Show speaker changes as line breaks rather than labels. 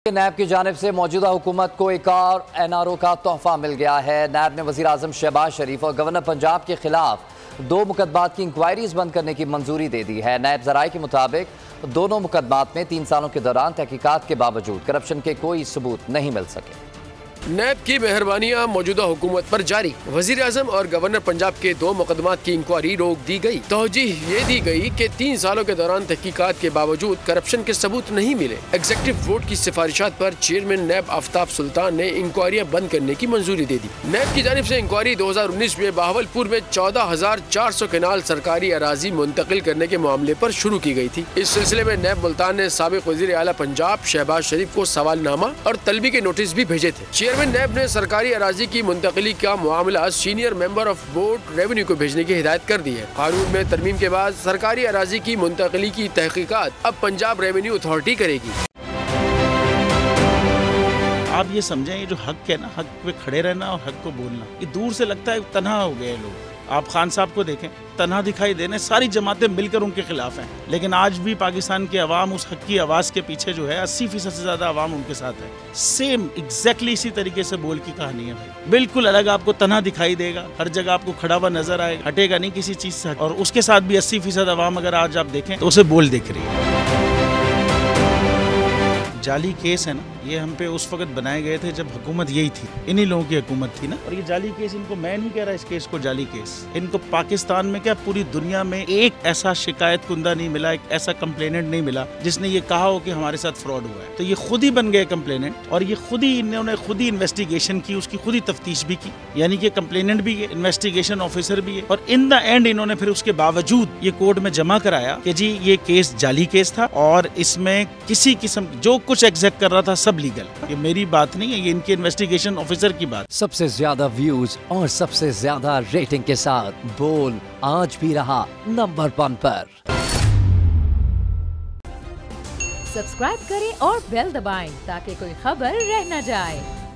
नैब की जानिब से मौजूदा हुकूमत को एक और NRO का तोहफा मिल गया है। नैब ने वज़ीर आज़म शहबाज शरीफ और गवर्नर पंजाब के खिलाफ 2 मुकदमात की इंक्वायरीज बंद करने की मंजूरी दे दी है। नैब ज़राए के मुताबिक दोनों मुकदमात में 3 सालों के दौरान तहकीकात के बावजूद करप्शन के कोई सबूत नहीं मिल सके।
नैब की मेहरबानियां मौजूदा हुकूमत पर जारी। वजीर आजम और गवर्नर पंजाब के 2 मुकदमात की इंक्वायरी रोक दी गई। तौजीह ये दी गई कि 3 सालों के दौरान तहकीकात के बावजूद करप्शन के सबूत नहीं मिले। एग्जीक्यूटिव बोर्ड की सिफारिशात पर चेयरमैन नैब आफ्ताब सुल्तान ने इंक्वायरियां बंद करने की मंजूरी दे दी। नैब की जानिब से इंक्वायरी 2019 में बहावलपुर में 14,400 केनाल सरकारी अराजी मुंतकिल करने के मामले पर शुरू की गई थी। इस सिलसिले में नैब मुल्तान ने साबिक वजीर आला पंजाब शहबाज शरीफ को सवालनामा और तलबी के नोटिस भी भेजे थे। चेयरमैन नैब ने सरकारी अराजी की मुंतकिली का मामला senior member of board revenue को भेजने की हिदायत कर दी है। कानून में तरमीम के बाद सरकारी अराजी की मुंतकिली की तहकीकात अब पंजाब रेवेन्यू अथॉरिटी करेगी।
आप ये समझें, ये जो हक है ना, हक पे खड़े रहना और हक को बोलना, ये दूर से लगता है तन्हा हो गए लोग। आप खान साहब को देखें, तन्हा दिखाई देने, सारी जमातें मिलकर उनके खिलाफ हैं, लेकिन आज भी पाकिस्तान की आवाम उस हक की आवाज़ के पीछे जो है 80% से ज़्यादा आवाम उनके साथ है। सेम एग्जैक्टली इसी तरीके से बोल की कहानी है भाई। बिल्कुल अलग आपको तन्हा दिखाई देगा, हर जगह आपको खड़ा हुआ नजर आएगा, हटेगा नहीं किसी चीज़ से। और उसके साथ भी 80% आवाम अगर आज आप देखें तो उसे बोल दिख रही है। जाली केस है ना, ये हम पे उस वक्त बनाए गए थे जब हुकूमत यही थी, इन्हीं लोगों की हुकूमत थी ना। और ये जाली केस, इनको मैं नहीं कह रहा इस केस को जाली केस, इनको पाकिस्तान में क्या पूरी दुनिया में एक ऐसा शिकायत कुंदा नहीं मिला, एक ऐसा कंप्लेनेंट नहीं मिला जिसने ये कहा हो कि हमारे साथ फ्रॉड हुआ है। तो ये खुद ही बन गए कंप्लेनेंट और ये खुद ही इन्होंने खुद ही इन्वेस्टिगेशन की, उसकी खुद ही तफ्तीश भी की, यानी कि कंप्लेनेंट भी है, इन्वेस्टिगेशन ऑफिसर भी है। और इन द एंड इन्होंने फिर उसके बावजूद ये कोर्ट में जमा कराया कि जी ये केस जाली केस था और इसमें किसी किस्म जो कुछ एग्जैक्ट कर रहा था सब लीगल। ये मेरी बात नहीं है, ये इनके इन्वेस्टिगेशन ऑफिसर की बात।
सबसे ज्यादा व्यूज और सबसे ज्यादा रेटिंग के साथ बोल आज भी रहा नंबर 1 पर।
सब्सक्राइब करें और बेल दबाएं ताकि कोई खबर रह न जाए।